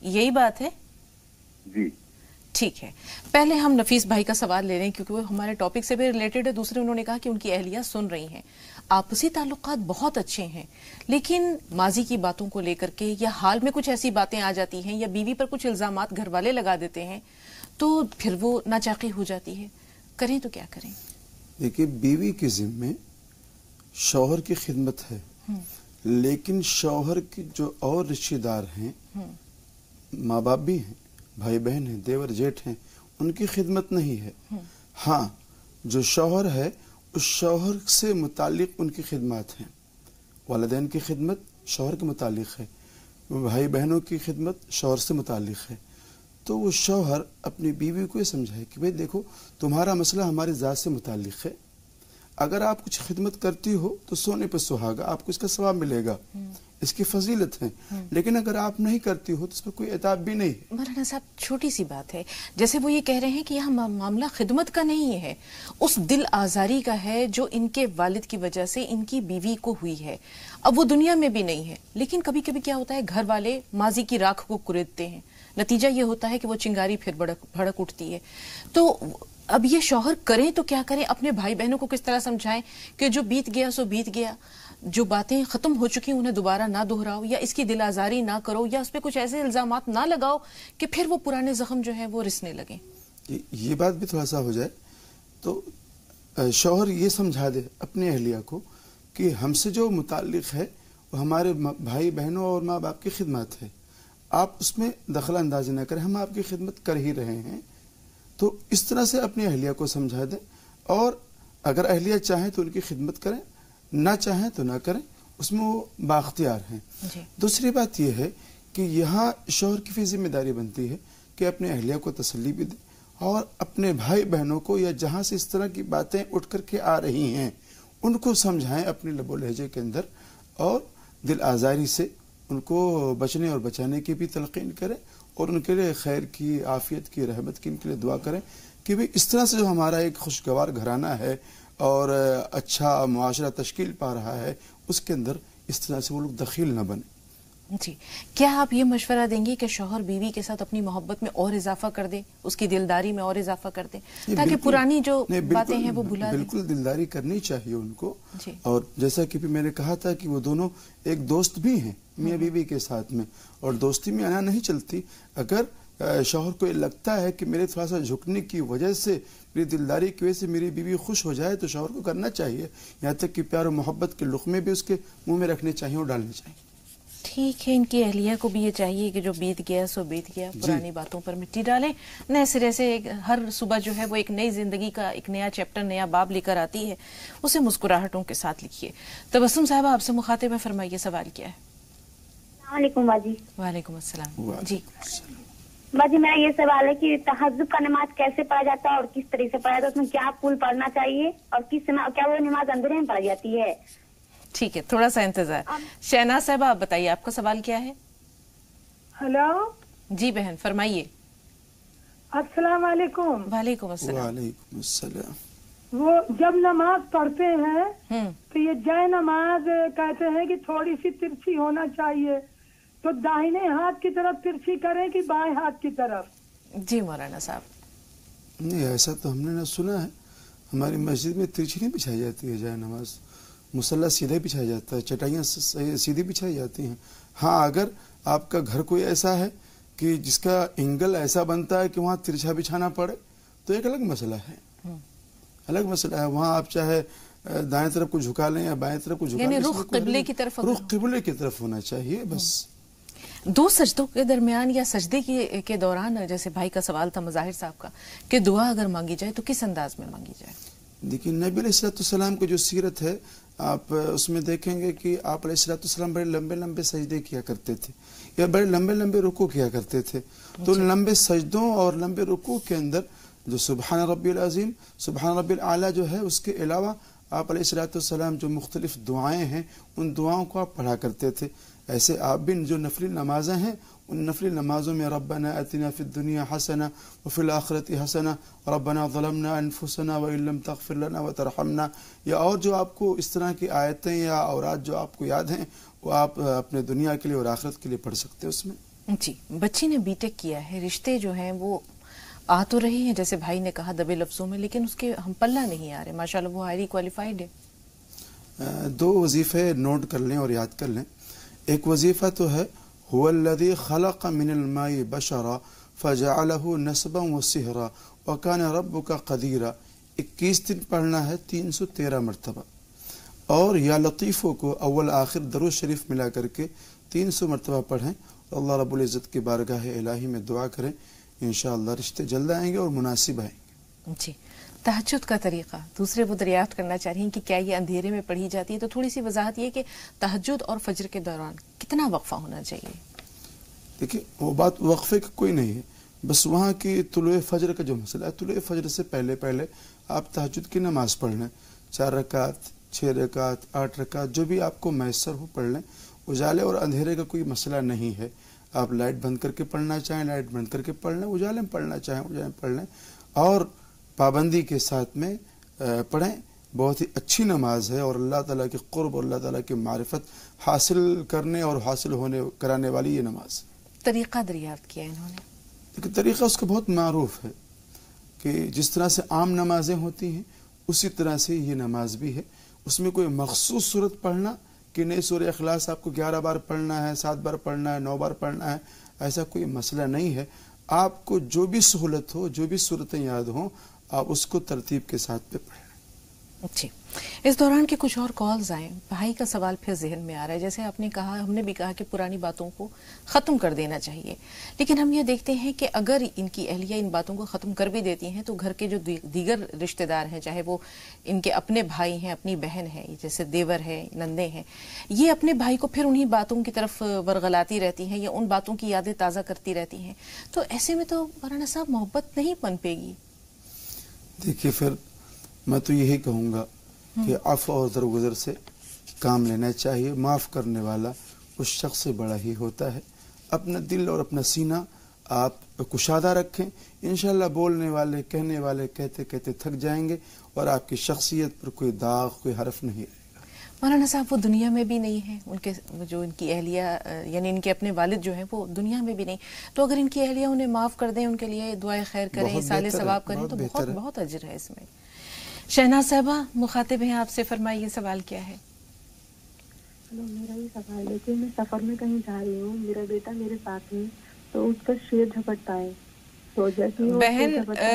یہی بات ہے. جی ٹھیک ہے. پہلے ہم نفیس بھائی کا سوال لے رہے ہیں کیونکہ وہ ہمارے ٹاپک سے بھی ریلیٹڈ ہے. دوسرے انہوں نے کہا کہ ان کی اہلیہ سن رہی ہیں، آپسی تعلقات بہت اچھے ہیں، لیکن ماضی کی باتوں کو لے کر کے یا حال میں کچھ ایسی باتیں آ جاتی ہیں یا بیوی پر کچھ الزامات گھر والے لگا دیتے ہیں تو پھر وہ ناچاقی ہو جاتی ہے. کریں تو کیا کریں؟ دیکھیے، بیوی کے ذمے شوہر کی خدمت ہے، لیکن شوہر کے جو اور رشتہ دار ہیں، ماں باپ بھی ہیں، بھائی بہن ہیں، دیور جیٹھ ہیں، ان کی خدمت نہیں ہے. ہاں، جو شوہر ہے اس شوہر سے متعلق ان کی خدمات ہیں. والدین کی خدمت شوہر کے متعلق ہے، بھائی بہنوں کی خدمت شوہر سے متعلق ہے. تو وہ شوہر اپنی بیوی کو یہ سمجھائے کہ بھئی دیکھو، تمہارا مسئلہ ہماری ذات سے متعلق ہے، اگر آپ کچھ خدمت کرتی ہو تو سونے پہ سہاگا، آپ کو اس کا ثواب ملے گا، اس کی فضیلت ہے. لیکن اگر آپ نہیں کرتی ہو تو اس پر کوئی عتاب بھی نہیں. مولانا صاحب چھوٹی سی بات ہے، جیسے وہ یہ کہہ رہے ہیں کہ یہاں معاملہ خدمت کا نہیں ہے، اس دل آزاری کا ہے جو ان کے والد کی وجہ سے ان کی بیوی کو ہوئی ہے. اب وہ دنیا میں بھی نہیں ہے، لیکن کبھی کبھی کیا ہوتا ہے، گھر والے ماضی کی راکھ کو کریدتے ہیں، نتیجہ یہ ہوتا ہے کہ وہ چنگاری پھر بھڑک اٹھتی ہے. تو اب یہ شوہر کریں تو کیا کریں؟ اپنے بھائی بہنوں کو کس طرح سمجھائیں کہ جو بیت گیا سو بیت گیا، جو باتیں ختم ہو چکی انہیں دوبارہ نہ دہراؤ، یا اس کی دل آزاری نہ کرو، یا اس پہ کچھ ایسے الزامات نہ لگاؤ کہ پھر وہ پرانے زخم جو ہیں وہ رسنے لگیں. یہ بات بھی تھوڑا سا ہو جائے تو شوہر یہ سمجھا دے اپنی اہلیہ کو کہ ہم سے جو متعلق ہے وہ ہمارے بھائی بہنوں اور ماں باپ کی خدمت ہے، آپ اس میں دخل اندازی نہ کریں، ہم آپ کی خدمت کر ہی رہے ہیں. تو اس طرح سے اپنی اہلیہ کو سمجھا دیں، اور اگر اہلیہ چاہیں تو ان کی خدمت کریں، نہ چاہیں تو نہ کریں، اس میں وہ بااختیار ہیں. دوسری بات یہ ہے کہ یہاں شوہر کی بھی ذمہ داری بنتی ہے کہ اپنے اہلیہ کو تسلی بھی دے، اور اپنے بھائی بہنوں کو یا جہاں سے اس طرح کی باتیں اٹھ کر کے آ رہی ہیں ان کو سمجھائیں اپنے لب و لہجے کے اندر، اور دل آزاری سے ان کو بچنے اور بچانے کی بھی تلقین کریں، اور ان کے لیے خیر کی، عافیت کی، رحمت کی ان کے لیے دعا کریں کہ بھی اس طرح سے جو ہمارا ایک خوشگوار گھرانہ ہے اور اچھا معاشرہ تشکیل پا رہا ہے، اس کے اندر اس طرح سے وہ لوگ دخیل نہ بنیں. جی، کیا آپ یہ مشورہ دیں گے کہ شوہر بیوی کے ساتھ اپنی محبت میں اور اضافہ کر دیں، اس کی دلداری میں اور اضافہ کر دیں تاکہ پرانی جو باتیں ہیں وہ بھلا دیں؟ بالکل دلداری کرنی چاہیے ان کو. اور جیسا کہ میں نے کہا تھا کہ وہ دونوں ایک دوست بھی ہیں میاں بیوی کے ساتھ میں، اور دوستی میں آنا نہیں چلتی. اگر شوہر کو یہ لگتا ہے کہ میرے تھوڑا سا جھکنے کی وجہ سے، میری دلداری کی وجہ سے میری بیوی خوش ہو جائے تو شوہر کو کرنا چاہیے. یہاں تک کہ پیار و محبت کے لقمے بھی اس کے منہ میں رکھنے چاہیے اور ڈالنے چاہیے. ٹھیک ہے، ان کی اہلیہ کو بھی یہ چاہیے کہ جو بیت گیا سو بیت گیا، پرانی باتوں پر مٹی ڈالیں، نئے سرے سے ہر صبح جو ہے وہ ایک نئی زندگی کا ایک نیا چیپٹر، نیا باب لے کر آتی ہے، اسے مسکراہٹوں کے ساتھ لکھیے. تبسم صاحبہ آپ سے مخاطب ہے، فرمائیے سوال کیا ہے؟ السلام علیکم باجی. وعلیکم السلام. جی باجی میرا یہ سوال ہے کہ تہجد کا نماز کیسے پڑھا جاتا ہے اور کس طریقے سے پڑھا جاتا ہے، اس میں کیا پھول پڑھنا چاہیے اور کیا وہ نماز اندھیرے میں پڑھی جاتی ہے؟ ٹھیک ہے، تھوڑا سا انتظار. شہناز صاحبہ آپ بتائیے آپ کا سوال کیا ہے؟ ہلو جی بہن فرمائیے. السلام علیکم. وعلیکم السلام. وعلیکم السلام. وہ جب نماز پڑھتے ہیں تو یہ جائے نماز کہتے ہیں کہ تھوڑی سی ترچھی ہونا چاہیے، تو داہنے ہاتھ کی طرف ترچھی کریں کہ بائیں ہاتھ کی طرف؟ جی مولانا صاحب. نہیں، ایسا تو ہم نے نہ سنا ہے. ہماری مسجد میں ترچھی نہیں بچھائی جاتی ہے جائے نماز، مصلی سیدھے بچھایا جاتا ہے، چٹائیاں سیدھی بچھائی جاتی ہیں. ہاں اگر آپ کا گھر کوئی ایسا ہے کہ جس کا اینگل ایسا بنتا ہے کہ وہاں ترچھا بچھانا پڑے تو ایک الگ مسئلہ ہے، الگ مسئلہ ہے. وہاں آپ چاہے دائیں طرف کو جھکا لیں یا بائیں طرف کو جھکا لیں، یعنی رخ قبلے کی طرف، رخ قبلے کی طرف ہونا چاہیے بس. دو سجدوں کے درمیان یا سجدے کے دوران، جیسے بھائی کا سوال تھا مظاہر صاحب کا کہ دعا اگر مانگی جائے تو کس انداز میں مانگی جائے؟ دیکھیے نبی علیہ السلام کی جو سیرت ہے آپ اس میں دیکھیں گے کہ آپ علیہ السلام بڑے لمبے لمبے سجدے کیا کرتے تھے یا بڑے لمبے لمبے رکوع کیا کرتے تھے. تو لمبے سجدوں اور لمبے رکوع کے اندر جو سبحان ربی العظیم، سبحان ربی الاعلیٰ جو ہے، اس کے علاوہ آپ علیہ السلام جو مختلف دعائیں ہیں ان دعاؤں کو آپ پڑھا کرتے تھے. ایسے آپ بھی جو نفلی نمازیں ہیں ان نفلی نمازوں میں ربنا اتنا فی الدنیا حسنہ وفی الآخرۃ حسنہ ربنا ظلمنا انفسنا وان لم تغفر لنا وترحمنا، یا اور جو آپ کو اس طرح کی آیتیں یا اوراد جو آپ کو یاد ہیں وہ آپ اپنے دنیا کے لیے اور آخرت کے لیے پڑھ سکتے ہیں اس میں. جی، بچی نے بی ٹیک کیا ہے، رشتے جو ہیں وہ آ تو رہے ہیں جیسے بھائی نے کہا دبے لفظوں میں، لیکن اس کے ہم پلہ نہیں آ رہے. ماشاءاللہ وہ ہائیلی کوالیفائڈ ہے. دو وظیفے نوٹ کر لیں اور یاد کر لیں. ایک وظیفہ تو ہے هو الذي خلق من الماء بشرا فجعله نسبا وصهرا وكان ربك قديرا. 21 دن پڑھنا ہے 313 مرتبہ، اور یا لطیفوں کو اول آخر درود شریف ملا کر کے 300 مرتبہ پڑھیں. اللہ رب العزت کی بارگاہ الہی میں دعا کریں، انشاءاللہ رشتے جلد آئیں گے اور مناسب آئیں گے. جی، تہجد کا طریقہ دوسرے وہ دریافت کرنا چاہ رہی ہیں کہ کیا یہ اندھیرے میں پڑھی جاتی ہے، تو تھوڑی سی وضاحت یہ کہ تہجد اور فجر کے دوران کتنا وقفہ ہونا چاہیے؟ دیکھیں وہ بات وقفے کا کوئی نہیں ہے، بس وہاں کی طلوع فجر کا جو مسئلہ ہے، طلوع فجر سے پہلے پہلے آپ تہجد کی نماز پڑھ لیں. 4 رکعت 6 رکعت 8 رکعت جو بھی آپ کو میسر ہو پڑھ لیں. اجالے اور اندھیرے کا کوئی مسئلہ نہیں ہے. آپ لائٹ بند کر کے پڑھنا چاہیں لائٹ بند کر کے پڑھ لیں، اجالے میں پڑھنا چاہیں اجالے میں پڑھ لیں، اور پابندی کے ساتھ میں پڑھیں. بہت ہی اچھی نماز ہے اور اللہ تعالیٰ کے قرب اور اللہ تعالیٰ کی معرفت حاصل کرنے اور حاصل ہونے کرانے والی یہ نماز. طریقہ دریافت کیا انہوں نے؟ لیکن طریقہ اس کا بہت معروف ہے کہ جس طرح سے عام نمازیں ہوتی ہیں اسی طرح سے یہ نماز بھی ہے. اس میں کوئی مخصوص صورت پڑھنا کہ نہیں سورہ اخلاص آپ کو 11 بار پڑھنا ہے، 7 بار پڑھنا ہے، 9 بار پڑھنا ہے، ایسا کوئی مسئلہ نہیں ہے. آپ کو جو بھی سہولت ہو، جو بھی صورتیں یاد ہوں، آپ اس کو ترتیب کے ساتھ پہ پڑھیں. جی، اس دوران کے کچھ اور کالز آئیں. بھائی کا سوال پھر ذہن میں آ رہا ہے، جیسے آپ نے کہا، ہم نے بھی کہا کہ پرانی باتوں کو ختم کر دینا چاہیے، لیکن ہم یہ دیکھتے ہیں کہ اگر ان کی اہلیہ ان باتوں کو ختم کر بھی دیتی ہیں تو گھر کے جو دیگر رشتہ دار ہیں، چاہے وہ ان کے اپنے بھائی ہیں، اپنی بہن ہے، جیسے دیور ہے، نندے ہیں، یہ اپنے بھائی کو پھر انہی باتوں کی طرف ورغلاتی رہتی ہیں یا ان باتوں کی یادیں تازہ کرتی رہتی ہیں. تو ایسے میں تو مولانا صاحب محبت نہیں پنپے گی. دیکھیے پھر میں تو یہی کہوں گا کہ عفو اور درگزر سے کام لینا چاہیے. معاف کرنے والا اس شخص سے بڑا ہی ہوتا ہے. اپنا دل اور اپنا سینہ آپ کشادہ رکھیں، انشاءاللہ بولنے والے کہنے والے کہتے کہتے تھک جائیں گے اور آپ کی شخصیت پر کوئی داغ کوئی حرف نہیں رہے گا. مولانا صاحب وہ دنیا میں بھی نہیں ہے، ان کے جو ان کی اہلیہ یعنی ان کے اپنے والد جو ہیں وہ دنیا میں بھی نہیں، تو اگر ان کی اہلیہ انہیں معاف کر دیں، ان کے لیے دعائے خیر کریں، اصالِ ثواب کریں تو بہت بہت اجر ہے اس میں۔ شہناز صاحبہ مخاطب ہیں آپ سے، فرمائیے سوال کیا ہے؟ میرا یہ سوال ہے کہ میں سفر میں کہیں جا رہی ہوں، میرا بیٹا میرے ساتھ ہے تو اس کا شیر جھپٹتا ہے، تو جیسے بہن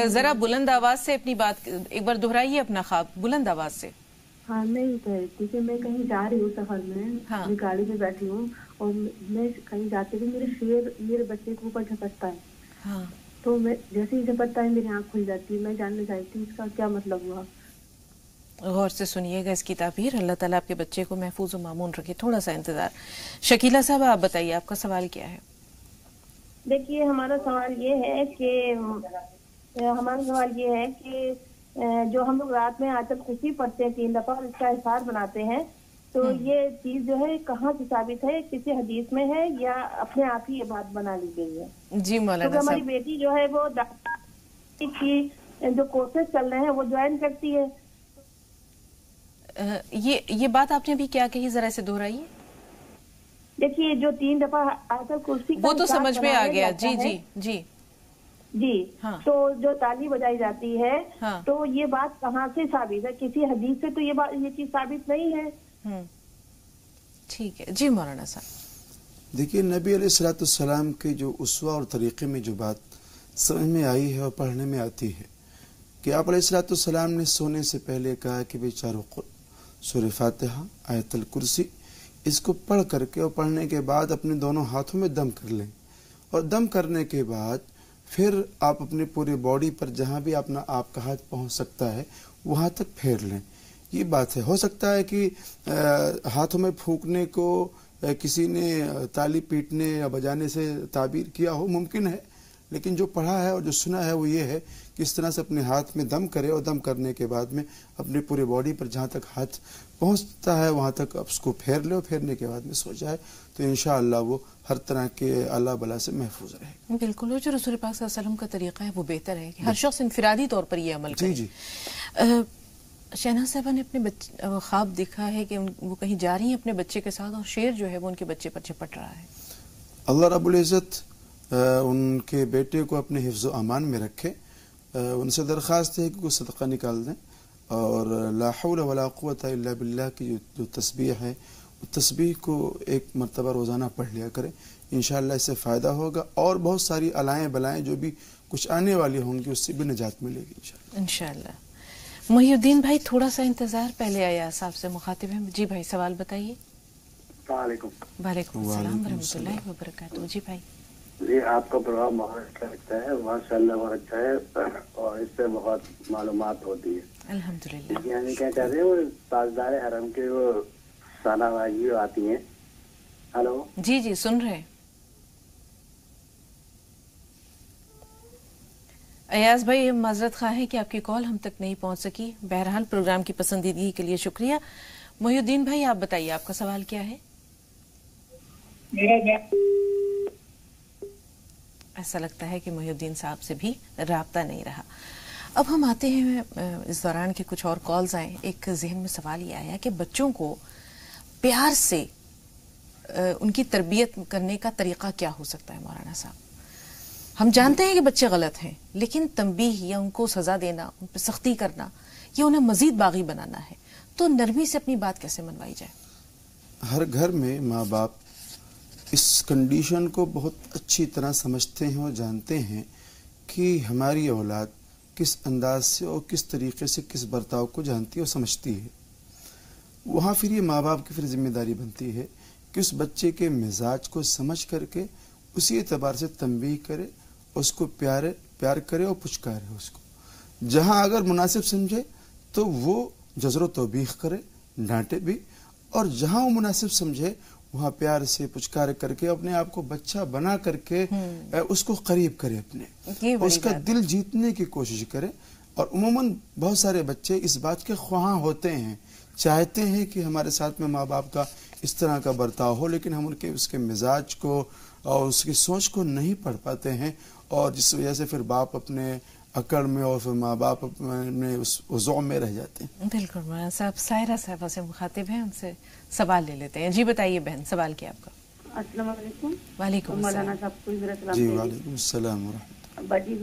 ذرا بلند آواز سے اپنی بات ایک بار دہرائیے اپنا خواب بلند آواز سے۔ ہاں میں یہ کہہ رہی تھی کہ میں کہیں جا رہی ہوں سفر میں، میں گاڑی میں بیٹھی ہوں اور میں کہیں جاتے ہوئے میرے شیر میرے بچے کے اوپر جھپٹتا ہے، تو میں جیسے ہی جھپٹتا ہے میری آنکھ کھل جاتی ہے، میں جاننا چاہتی ہوں اس کا کیا مطلب ہوا۔ غور سے سنیے گا اس کی تعبیر، اللہ تعالیٰ آپ کے بچے کو محفوظ و مامون رکھے، تھوڑا سا انتظار۔ شکیلہ صاحب آپ بتائیے آپ کا سوال کیا ہے؟ دیکھیے ہمارا سوال یہ ہے کہ جو ہم لوگ رات میں آیت الکرسی پڑھتے ہیں 3 دفعہ اور اس کا احسار بناتے ہیں، تو یہ چیز جو ہے کہاں سے ثابت ہے؟ کسی حدیث میں ہے یا اپنے آپ ہی یہ بات بنا لی گئی ہے؟ جی مولانا صاحب، ہماری بیٹی جو ہے وہ کی جو کورسز چل رہے ہیں وہ جوائن کرتی ہے۔ یہ بات آپ نے ابھی کیا کہی، ذرا اسے دہرائیے۔ دیکھیے جو 3 دفعہ آیت الکرسی وہ تو سمجھ میں آ گیا، جی جی جی جی، تو جو تالی بجائی جاتی ہے تو یہ بات کہاں سے ثابت ہے؟ کسی حدیث سے تو یہ چیز ثابت نہیں ہے۔ ٹھیک ہے جی مولانا صاحب۔ دیکھیے نبی علیہ الصلوۃ والسلام کے جو اسوہ اور طریقے میں جو بات سمجھ میں آئی ہے اور پڑھنے میں آتی ہے کہ آپ علیہ الصلوۃ والسلام نے سونے سے پہلے کہا کہ بھئی چاروں سورہ فاتحہ، آیت الکرسی اس کو پڑھ کر کے اور پڑھنے کے بعد اپنے دونوں ہاتھوں میں دم کر لیں، اور دم کرنے کے بعد پھر آپ اپنے پورے باڈی پر جہاں بھی اپنا آپ کا ہاتھ پہنچ سکتا ہے وہاں تک پھیر لیں۔ یہ بات ہے، ہو سکتا ہے کہ ہاتھوں میں پھونکنے کو کسی نے تالی پیٹنے یا بجانے سے تعبیر کیا ہو، ممکن ہے، لیکن جو پڑھا ہے اور جو سنا ہے وہ یہ ہے کہ اس طرح سے اپنے ہاتھ میں دم کرے اور دم کرنے کے بعد میں اپنے پورے باڈی پر جہاں تک ہاتھ پہنچتا ہے وہاں تک آپ اس کو پھیر لے اور پھیرنے کے بعد میں سو جائے تو انشاءاللہ وہ ہر طرح کے اللہ بلا سے محفوظ رہے گا۔ بالکل، جو رسول پاک صلی اللہ علیہ وسلم کا طریقہ ہے وہ بہتر ہے کہ ہر شخص انفرادی طور پر یہ عمل کرے۔ جی شہناز صاحبہ نے اپنے خواب دیکھا ہے کہ وہ کہیں جا رہی ہیں اپنے بچے کے ساتھ اور شیر جو ہے وہ ان کے بچے پر جھپٹ رہا ہے۔ اللہ رب العزت ان کے بیٹے کو اپنے حفظ و امان میں رکھے، ان سے درخواست ہے کہ کوئی صدقہ نکال دیں، اور لا حول ولا قوت الا باللہ کی جو تسبیح ہے وہ تسبیح کو ایک مرتبہ روزانہ پڑھ لیا کریں، انشاءاللہ اس سے فائدہ ہوگا، اور بہت ساری علائیں بلائیں جو بھی کچھ آنے والی ہوں گی اس سے بھی نجات ملے گی انشاءاللہ۔ محی الدین بھائی تھوڑا سا انتظار، پہلے آیا صاحب سے مخاطب ہیں۔ جی بھائی سوال بتائیے۔ السلام علیکم۔ وعلیکم السلام ورحمۃ اللہ وبرکاتہ۔ جی بھائی۔ جی آپ کا پروگرام بہت اچھا لگتا ہے، ماشاء اللہ بہت اچھا ہے، اور اس سے بہت معلومات ہوتی ہے الحمدللہ۔ یعنی کیا چاہتے ہیں وہ تاجدار حرم کے وہ سالہ باجی آتی ہیں۔ ہلو جی جی سن رہے ہیں۔ ایاز بھائی معذرت خواہ ہے کہ آپ کی کال ہم تک نہیں پہنچ سکی، بہرحال پروگرام کی پسندیدگی کے لیے شکریہ۔ محی الدین بھائی آپ بتائیے آپ کا سوال کیا ہے؟ ایسا لگتا ہے کہ محی الدین صاحب سے بھی رابطہ نہیں رہا۔ اب ہم آتے ہیں اس دوران کے کچھ اور کالز آئیں، ایک ذہن میں سوال یہ آیا کہ بچوں کو پیار سے ان کی تربیت کرنے کا طریقہ کیا ہو سکتا ہے مولانا صاحب؟ ہم جانتے ہیں کہ بچے غلط ہیں، لیکن تنبیہ یا ان کو سزا دینا، ان پہ سختی کرنا، یا انہیں مزید باغی بنانا ہے، تو نرمی سے اپنی بات کیسے منوائی جائے؟ ہر گھر میں ماں باپ اس کنڈیشن کو بہت اچھی طرح سمجھتے ہیں اور جانتے ہیں کہ ہماری اولاد کس انداز سے اور کس طریقے سے کس برتاؤ کو جانتی اور سمجھتی ہے۔ وہاں پھر یہ ماں باپ کی پھر ذمہ داری بنتی ہے کہ اس بچے کے مزاج کو سمجھ کر کے اسی اعتبار سے تنبیہ کرے، اس کو پیار کرے اور پچکارے اس کو، جہاں اگر مناسب سمجھے تو وہ جزر و توبیخ کرے، ڈانٹے بھی، اور جہاں وہ مناسب سمجھے وہاں پیار سے پچکار کر کے اپنے آپ کو بچہ بنا کر کے اس کو قریب کرے، اپنے اس کا دل جیتنے کی کوشش کرے۔ اور عموماً بہت سارے بچے اس بات کے خواہاں ہوتے ہیں، چاہتے ہیں کہ ہمارے ساتھ میں ماں باپ کا اس طرح کا برتاؤ ہو، لیکن ہم اس کے مزاج کو اور اس کی سوچ کو نہیں پڑھ پاتے ہیں، اور جس وجہ سے پھر باپ اپنے اکڑ میں اور پھر ماں باپ اپنے اس وضع میں رہ جاتے ہیں. بالکل مولانا صاحب. سائرہ صاحبہ سے مخاطب ہیں, ان سے سوال لے لیتے ہیں. جی بتائیے بہن, سوال کیا آپ کا؟ السلام علیکم. وعلیکم السلام. مولانا صاحب کو میرا سلام. جی وعلیکم السلام ورحمۃ. باجی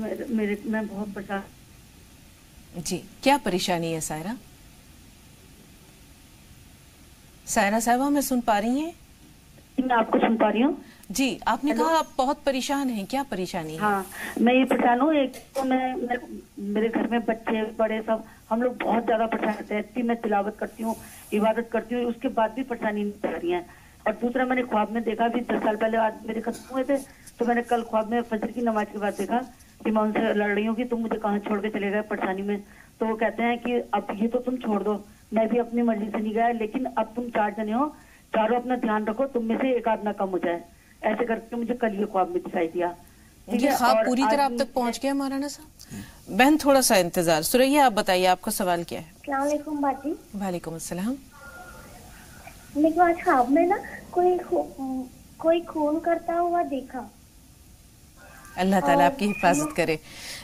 میں بہت پریشان. جی کیا پریشانی ہے سائرہ؟ سائرہ صاحبہ میں سن پا رہی ہیں؟ میں آپ کو سن پا رہی ہوں. جی آپ نے کہا آپ بہت پریشان ہیں, کیا پریشانی ہے؟ ہاں میں یہ پریشان ہوں. ایک تو میرے گھر میں بچے بڑے سب ہم لوگ بہت زیادہ پریشان ہوتے ہیں. اتنی میں تلاوت کرتی ہوں, عبادت کرتی ہوں, اس کے بعد بھی پریشانی نہیں پڑ رہی ہے. اور دوسرا میں نے خواب میں دیکھا بھی 10 سال پہلے میرے ختم ہوئے تھے, تو میں نے کل خواب میں فجر کی نماز کے بعد دیکھا کہ میں ان سے لڑ رہی ہوں کہ تم مجھے کہاں چھوڑ کے چلے گئے پریشانی میں. تو وہ کہتے ہیں کہ اب یہ تو تم چھوڑ دو, میں بھی اپنی مرضی سے نہیں گیا, لیکن اب تم 4 جنے ہو, چاروں اپنا دھیان رکھو, تم میں سے ایک آدھ نہ کم ہو جائے. ایسے کر کے مجھے کل یہ خواب میں دکھائی دیا. یہ خواب پوری طرح آپ تک پہنچ گیا مولانا صاحب؟ بہن تھوڑا سا انتظار. سریا آپ بتائیے آپ کا سوال کیا ہے؟ السلام علیکم باجی. وعلیکم السلام. لیکن آج خواب میں نا کوئی خون کرتا ہوا دیکھا. اللہ تعالیٰ آپ کی حفاظت کرے.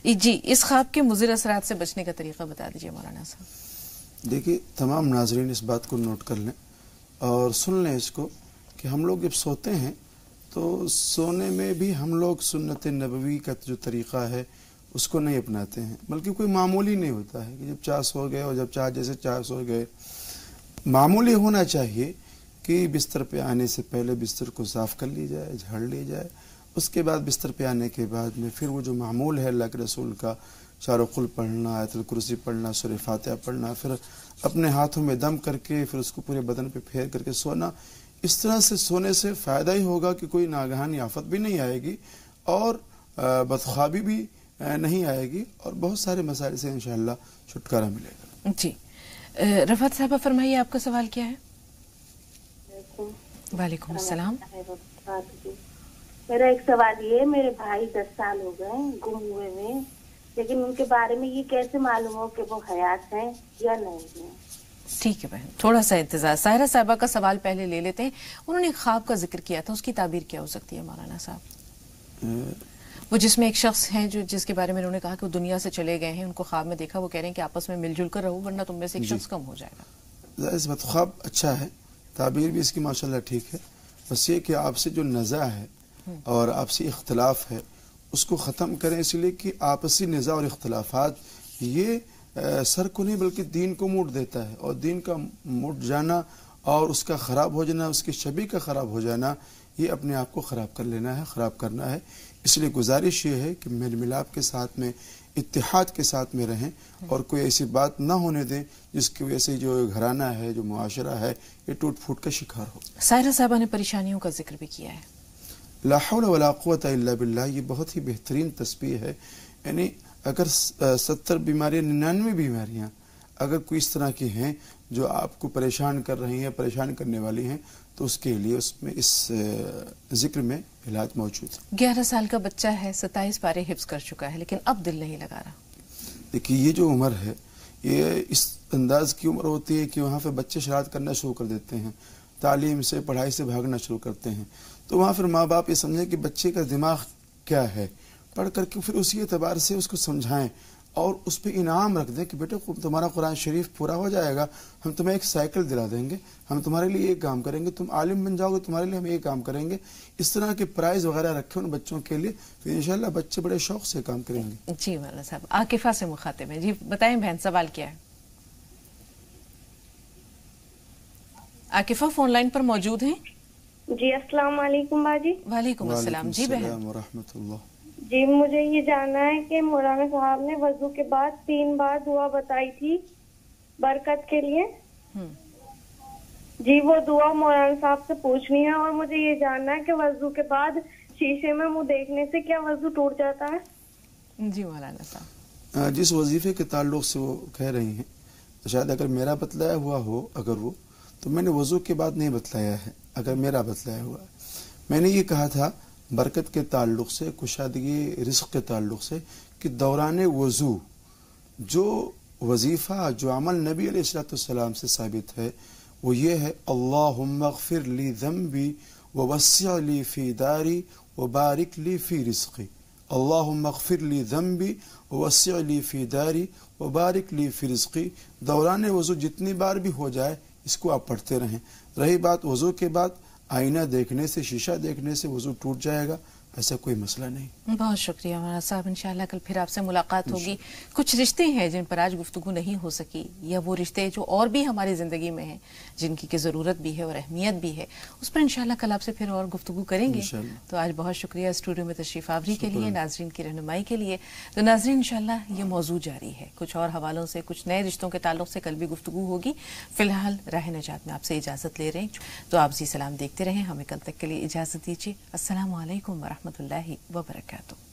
جی اس خواب کے مضر اثرات سے بچنے کا طریقہ بتا دیجیے مولانا صاحب. دیکھیے تمام ناظرین اس بات کو نوٹ کر لیں اور سن لیں اس کو کہ ہم لوگ جب سوتے ہیں تو سونے میں بھی ہم لوگ سنت نبوی کا جو طریقہ ہے اس کو نہیں اپناتے ہیں, بلکہ کوئی معمولی نہیں ہوتا ہے کہ جب چاہ سو گئے اور جب چاہ سو گئے. معمولی ہونا چاہیے کہ بستر پہ آنے سے پہلے بستر کو صاف کر لی جائے, جھاڑ لی جائے. اس کے بعد بستر پہ آنے کے بعد میں پھر وہ جو معمول ہے اللہ کے رسول کا, چاروں قل پڑھنا, آیت الکرسی پڑھنا, سورہ فاتحہ پڑھنا, پھر اپنے ہاتھوں میں دم کر کے پھر اس کو پورے بدن پہ پھیر کر کے سونا. اس طرح سے سونے سے فائدہ ہی ہوگا کہ کوئی ناگہانی آفت بھی نہیں آئے گی اور بدخوابی بھی نہیں آئے گی, اور بہت سارے مسائل سے انشاءاللہ چھٹکارا ملے گا. جی رفعت صاحبہ فرمائیے آپ کا سوال کیا ہے؟ وعلیکم السلام. میرا ایک سوال یہ ہے, میرے بھائی 10 سال ہو گئے گم ہوئے میں, لیکن ان کے بارے میں یہ کیسے معلوم ہو کہ وہ حیات ہیں یا نہیں ہیں؟ ٹھیک ہے بہن, تھوڑا سا انتظار. سائرہ صاحبہ کا سوال پہلے لے لیتے ہیں. انہوں نے خواب کا ذکر کیا تھا, اس کی تعبیر کیا ہو سکتی ہے مولانا صاحب؟ وہ جس میں ایک شخص ہیں جس کے بارے میں انہوں نے کہا کہ وہ دنیا سے چلے گئے ہیں, ان کو خواب میں دیکھا, وہ کہہ رہے ہیں کہ آپس میں مل جل کر رہو ورنہ تم میں سے ایک شخص کم ہو جائے گا. اس بات خواب اچھا ہے, تعبیر بھی اس کی ماشاءاللہ ٹھیک ہے, بس یہ کہ آپ سے جو نزاع ہے اور آپسی اختلاف ہے اس کو ختم کریں, اس لیے کہ آپسی نزاع اور اختلافات یہ سر کو نہیں بلکہ دین کو موڑ دیتا ہے, اور دین کا موڑ جانا اور اس کا خراب ہو جانا, اس کی شبیہ کا خراب ہو جانا, یہ اپنے آپ کو خراب کر لینا ہے, خراب کرنا ہے. اس لیے گزارش یہ ہے کہ میل ملاپ کے ساتھ میں, اتحاد کے ساتھ میں رہیں اور کوئی ایسی بات نہ ہونے دیں جس کی وجہ سے جو گھرانہ ہے, جو معاشرہ ہے, یہ ٹوٹ پھوٹ کا شکار ہو. سائرہ صاحبہ نے پریشانیوں کا ذکر بھی کیا ہے. لا حول ولا قوت الا باللہ, یہ بہت ہی بہترین تسبیح ہے. یعنی اگر 70 بیماریاں 99 بیماریاں اگر کوئی اس طرح کی ہیں جو آپ کو پریشان کر رہی ہیں, پریشان کرنے والی ہیں, تو اس کے لیے اس میں اس ذکر میں علاج موجود ہے. 11 سال کا بچہ ہے, 27 پارے حفظ کر چکا ہے, لیکن اب دل نہیں لگا رہا. دیکھیے یہ جو عمر ہے یہ اس انداز کی عمر ہوتی ہے کہ وہاں پہ بچے شرارت کرنا شروع کر دیتے ہیں, تعلیم سے, پڑھائی سے بھاگنا شروع کرتے ہیں. تو وہاں پھر ماں باپ یہ سمجھیں کہ بچے کا دماغ کیا ہے, پڑھ کر کے پھر اسی اعتبار سے اس کو سمجھائیں اور اس پہ انعام رکھ دیں کہ بیٹے تمہارا قرآن شریف پورا ہو جائے گا, ہم تمہیں ایک سائیکل دلا دیں گے, ہم تمہارے لیے ایک کام کریں گے, تم عالم بن جاؤ گے, تمہارے لیے ہم ایک کام کریں گے. اس طرح کے پرائز وغیرہ رکھیں ان بچوں کے لیے, تو انشاءاللہ بچے بڑے شوق سے کام کریں گے. جی مولانا صاحب عاکفہ سے مخاطب ہیں. جی بتائیں بہن سوال کیا ہے؟ عاکفہ فون لائن پر موجود ہیں. جی السلام علیکم باجی. وعلیکم السلام. جی بہن. السلام ورحمۃ اللہ. جی مجھے یہ جاننا ہے کہ مولانا صاحب نے وضو کے بعد 3 بار دعا بتائی تھی برکت کے لیے. جی وہ دعا مولانا صاحب سے پوچھنی ہے, اور مجھے یہ جاننا ہے کہ وضو کے بعد شیشے میں منہ دیکھنے سے کیا وضو ٹوٹ جاتا ہے؟ جی مولانا صاحب جس وظیفے کے تعلق سے وہ کہہ رہی ہیں, شاید اگر میرا بتلایا ہوا ہو, اگر وہ تو میں نے وضو کے بعد نہیں بتلایا ہے. اگر میرا بتلایا ہوا ہے, میں نے یہ کہا تھا برکت کے تعلق سے, کشادگی رزق کے تعلق سے, کہ دوران وضو جو وظیفہ, جو عمل نبی علیہ الصلوۃ والسلام سے ثابت ہے وہ یہ ہے, اللہم اغفر لی ذنبی ووسع لی فی داری وبارک لی فی رزقی. اللہم اغفر لی ذنبی ووسع لی فی داری وبارک لی فی رزقی. دوران وضو جتنی بار بھی ہو جائے اس کو آپ پڑھتے رہیں. رہی بات وضو کے بعد آئینہ دیکھنے سے، شیشہ دیکھنے سے وضو ٹوٹ جائے گا، ایسا کوئی مسئلہ نہیں. بہت شکریہ مولانا صاحب. انشاءاللہ کل پھر آپ سے ملاقات ہوگی. کچھ رشتے ہیں جن پر آج گفتگو نہیں ہو سکی، یا وہ رشتے جو اور بھی ہماری زندگی میں ہیں جن کی ضرورت بھی ہے اور اہمیت بھی ہے، اس پر انشاءاللہ کل آپ سے پھر اور گفتگو کریں گے. تو آج بہت شکریہ اسٹوڈیو میں تشریف آوری کے لیے، ناظرین کی رہنمائی کے لیے. تو ناظرین انشاءاللہ یہ موضوع جاری ہے، کچھ اور حوالوں سے، کچھ نئے رشتوں کے تعلق سے کل بھی گفتگو ہوگی. فی الحال راہ نجات میں آپ سے اجازت لے رہے ہیں. تو آپ زی سلام دیکھتے رہیں. ہمیں کل تک کے لیے اجازت دیجیے. السلام علیکم ورحمۃ اللہ وبرکاتہ.